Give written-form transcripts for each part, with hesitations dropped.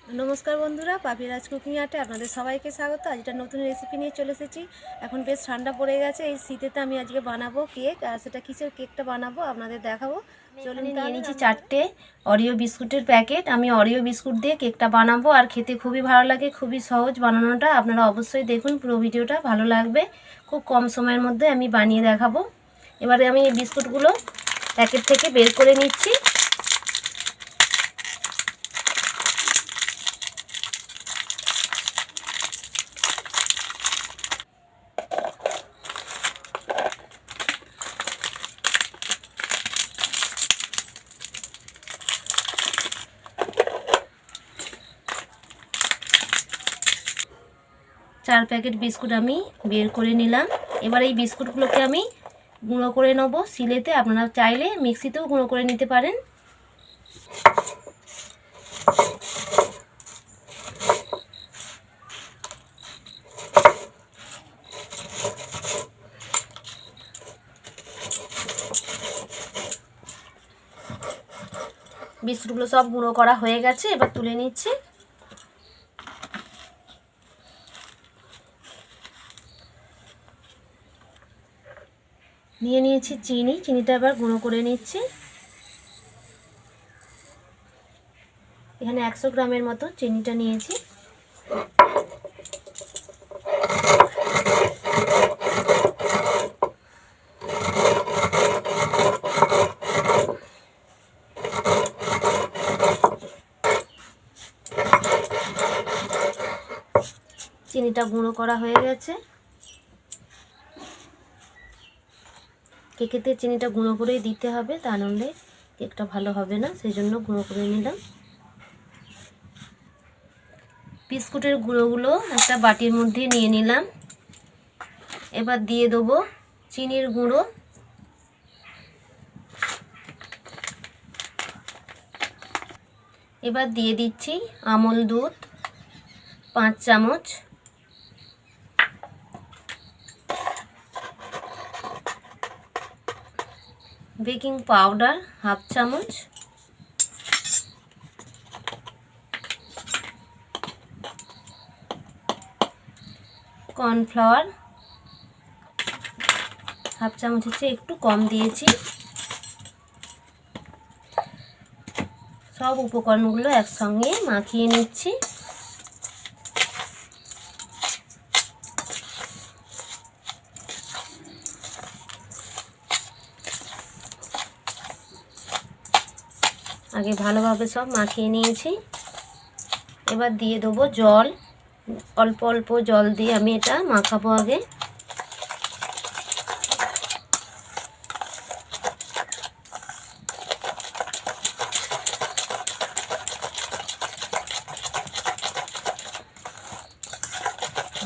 नमस्कार बंधुरा पापिराज कुकिंग आर्टे आपनादेर सबाइके स्वागत। आज एक नतून रेसिपि निये चले एसेछि। एखन बेश ठंडा पड़े गेछे, एई शीतेते आमि आजके बानाबो केक। आर सेटा किसेर केकटा बानाबो आपनादेर देखाबो। चलुन निये निয়েছি 4টে অরিও বিস্কুটের প্যাকেট। আমি অরিও বিস্কুট দিয়ে কেকটা বানাবো আর খেতে খুবই ভালো লাগে, খুবই সহজ বানানোটা। আপনারা অবশ্যই দেখুন, পুরো ভিডিওটা ভালো লাগবে। খুব কম সময়ের মধ্যে আমি বানিয়ে দেখাবো। এবারে আমি এই বিস্কুটগুলো প্যাকেট থেকে বের করে নিচ্ছি। 4 প্যাকেট বিস্কুট আমি বের করে নিলাম। এবার এই বিস্কুটগুলোকে আমি গুঁড়ো করে নেব শিলেতে। আপনারা চাইলে মিক্সিতেও গুঁড়ো করে নিতে পারেন। বিস্কুটগুলো সব গুঁড়ো করা হয়ে গেছে, এবার তুলে নিচ্ছি। নিয়ে নিয়েছি চিনি, চিনিটা এবার গুঁড়ো করে নিচ্ছি। এখানে 100 গ্রামের মতো চিনিটা নিয়েছি। চিনিটা গুঁড়ো করা হয়ে গেছে। কেকেতে চিনিটা গুঁড়ো করেই দিতে হবে, তা নাহলে কেকটা ভালো হবে না, সেই জন্য গুঁড়ো করে নিলাম। বিস্কুটের গুঁড়োগুলো একটা বাটির মধ্যে নিয়ে নিলাম। এবার দিয়ে দেবো চিনির গুঁড়ো। এবার দিয়ে দিচ্ছি আমল দুধ 5 চামচ। বেকিং পাউডার 1/2 চামচ। কর্নফ্লাওয়ার 1/2 চামচের চেয়ে একটু কম দিয়েছি। সব উপকরণগুলো একসঙ্গে মাখিয়ে নিচ্ছি। আগে ভালোভাবে সব মাখিয়ে নিয়েছি। এবার দিয়ে দেবো জল। অল্প অল্প জল দিয়ে আমি এটা মাখাবো। আগে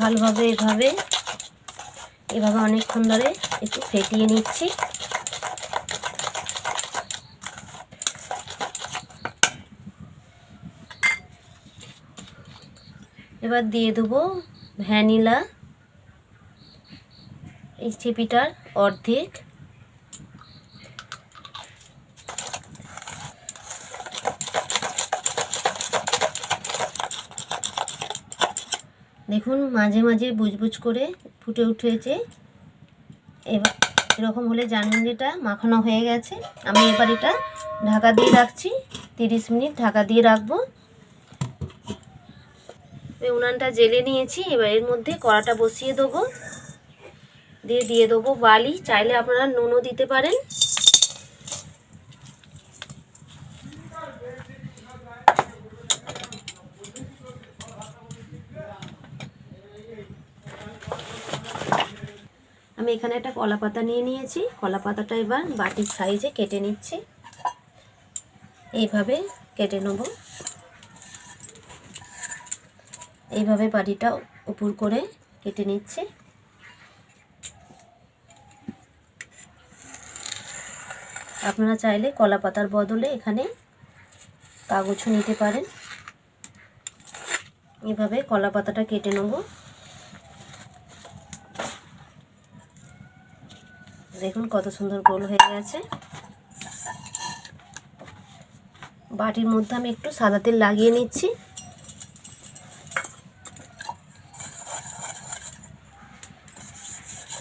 ভালোভাবে এভাবে অনেকক্ষণ ধরে একটু ফেটিয়ে নিচ্ছি। এবার দিয়ে দেবো ভ্যানিলা, এই চিপিটার অর্ধেক। দেখুন মাঝে মাঝে বুজবুজ করে ফুটে উঠেছে। এবার এরকম হলে জানবেন যেটা মাখানো হয়ে গেছে। আমি এবার এটা ঢাকা দিয়ে রাখছি, 30 মিনিট ঢাকা দিয়ে রাখবো। উনানটা জেলে নিয়েছি। এবার এর মধ্যে কড়াটা বসিয়ে দেবো, দিয়ে দেবো বালি। চাইলে আপনারা নুনও দিতে পারেন। আমি এখানে একটা কলা পাতা নিয়ে নিয়েছি। কলা পাতাটা এবার বাটির সাইজে কেটে নিচ্ছি। এইভাবে কেটে নেব। এইভাবে বাটিটা উপর করে কেটে নিচ্ছি। আপনারা চাইলে কলা পাতার বদলে এখানে কাগজও নিতে পারেন। এইভাবে কলা পাতাটা কেটে নেব। দেখুন কত সুন্দর গোল হয়ে গেছে। বাটির মধ্যে আমি একটু সাদা তেল লাগিয়ে নিচ্ছি।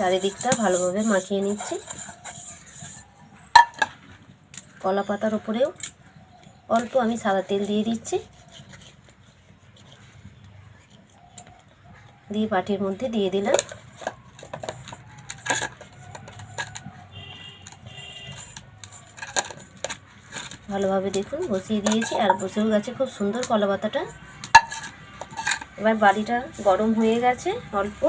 চারিদিকটা ভালোভাবে মাখিয়ে নিচ্ছি। কলা পাতার উপরেও অল্প আমি সাদা তেল দিয়ে দিচ্ছি, দিয়ে বাটির মধ্যে দিয়ে দিলাম। ভালোভাবে দেখুন বসিয়ে দিয়েছি, আর বসেও গেছে খুব সুন্দর কলা পাতাটা। এবার বাটিটা গরম হয়ে গেছে অল্প,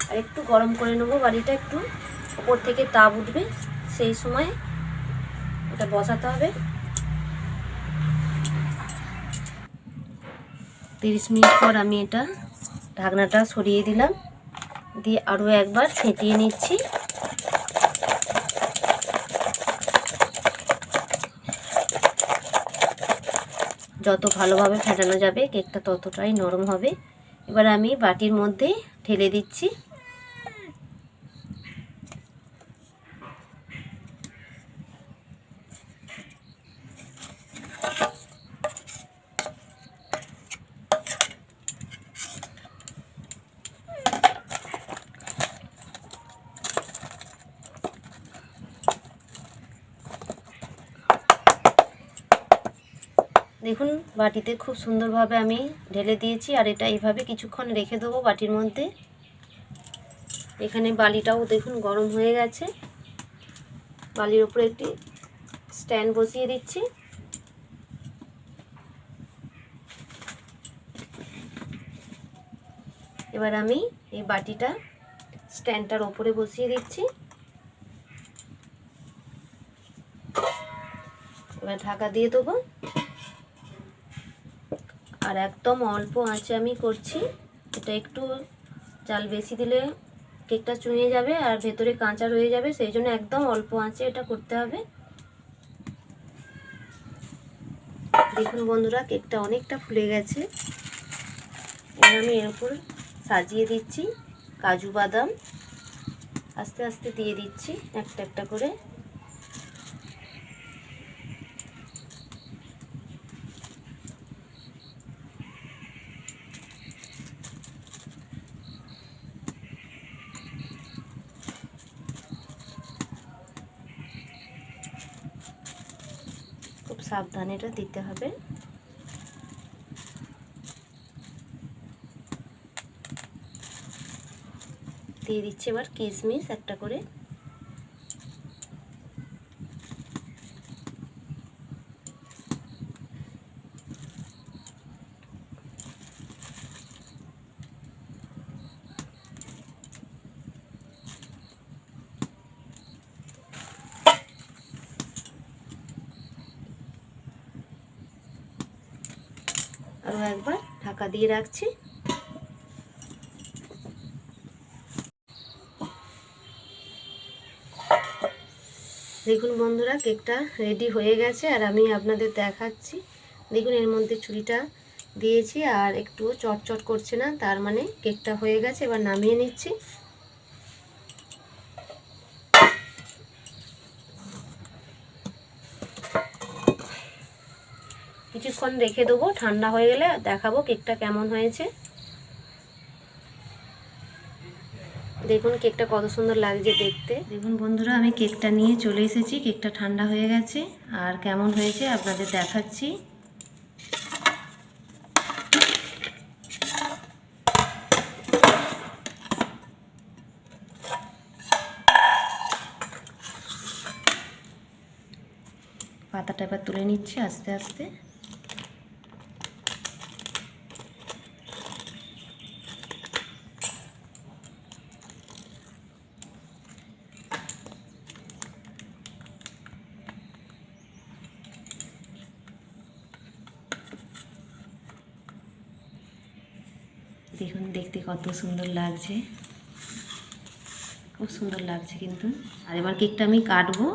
আর একটু গরম করে নেবো বাটিটা, একটু উপর থেকে তাপ উঠবে, সেই সময় এটা বসাতে হবে। 30 মিনিট পর আমি এটা ঢাকনাটা সরিয়ে দিলাম, দিয়ে আরও একবার ফেটিয়ে নিচ্ছি। যত ভালোভাবে ফেটানো যাবে কেকটা ততটাই নরম হবে। এবার আমি বাটির মধ্যে ঢেলে দিচ্ছি। দেখুন বাটিতে খুব সুন্দরভাবে আমি ঢেলে দিয়েছি, আর এটা এইভাবে কিছুক্ষণ রেখে দেবো বাটির মধ্যে। এখানে বালিটাও দেখুন গরম হয়ে গেছে, বালির উপরে একটি স্ট্যান্ড বসিয়ে দিচ্ছি। এবার আমি এই বাটিটা স্ট্যান্ডটার ওপরে বসিয়ে দিচ্ছি। এবার ঢাকা দিয়ে দেবো, আর একদম অল্প আঁচে আমি করছি। এটা একটু জাল বেশি দিলে কেকটা চুঁয়ে যাবে আর ভেতরে কাঁচা রয়ে যাবে, সেই জন্য একদম অল্প আঁচে এটা করতে হবে। দেখুন বন্ধুরা কেকটা অনেকটা ফুলে গেছে। এবার আমি এর উপর সাজিয়ে দিচ্ছি কাজু বাদাম, আস্তে আস্তে দিয়ে দিচ্ছি একটা একটা করে। খুব সাবধানে এটা দিতে হবে। দিয়ে দিচ্ছি এবার কিশমিশ একটা করে। আরও একবার ঢাকা দিয়ে রাখছি। দেখুন বন্ধুরা কেকটা রেডি হয়ে গেছে, আর আমি আপনাদের দেখাচ্ছি। দেখুন এর মধ্যে ছুরিটা দিয়েছি আর একটুও চটচট করছে না, তার মানে কেকটা হয়ে গেছে। এবার নামিয়ে নিচ্ছি। কিছুক্ষণ রেখে দেবো, ঠান্ডা হয়ে গেলে দেখাবো কেকটা কেমন হয়েছে। দেখুন কেকটা কত সুন্দর লাগছে দেখতে। দেখুন বন্ধুরা আমি কেকটা নিয়ে চলে এসেছি, কেকটা ঠান্ডা হয়ে গেছে, আর কেমন হয়েছে আপনাদের দেখাচ্ছি। পাতাটা এবার তুলে নিচ্ছি আস্তে আস্তে। দেখুন দেখতে কত সুন্দর লাগছে, খুব সুন্দর লাগছে কিন্তু। আর এবার কেকটা আমি কাটবো,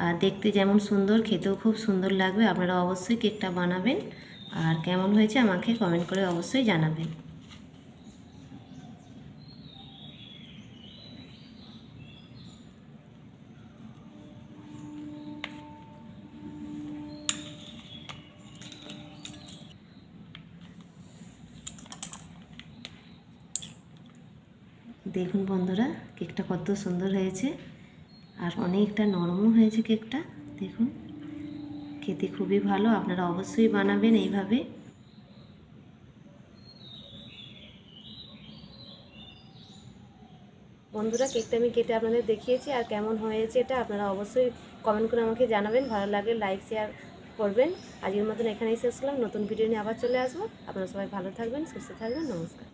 আর দেখতে যেমন সুন্দর খেতেও খুব সুন্দর লাগবে। আপনারা অবশ্যই কেকটা বানাবেন, আর কেমন হয়েছে আমাকে কমেন্ট করে অবশ্যই জানাবেন। দেখুন বন্ধুরা, কেকটা কত সুন্দর হয়েছে আর অনেকটা নরমও হয়েছে কেকটা। দেখুন, খেতে খুবই ভালো, আপনারা অবশ্যই বানাবেন এইভাবে। বন্ধুরা, কেকটা আমি কেটে আপনাদের দেখিয়েছি, আর কেমন হয়েছে এটা আপনারা অবশ্যই কমেন্ট করে আমাকে জানাবেন। ভালো লাগলে লাইক শেয়ার করবেন। আজকের মতন এখানেই শেষ করলাম, নতুন ভিডিও নিয়ে আবার চলে আসবো। আপনারা সবাই ভালো থাকবেন, সুস্থ থাকবেন। নমস্কার।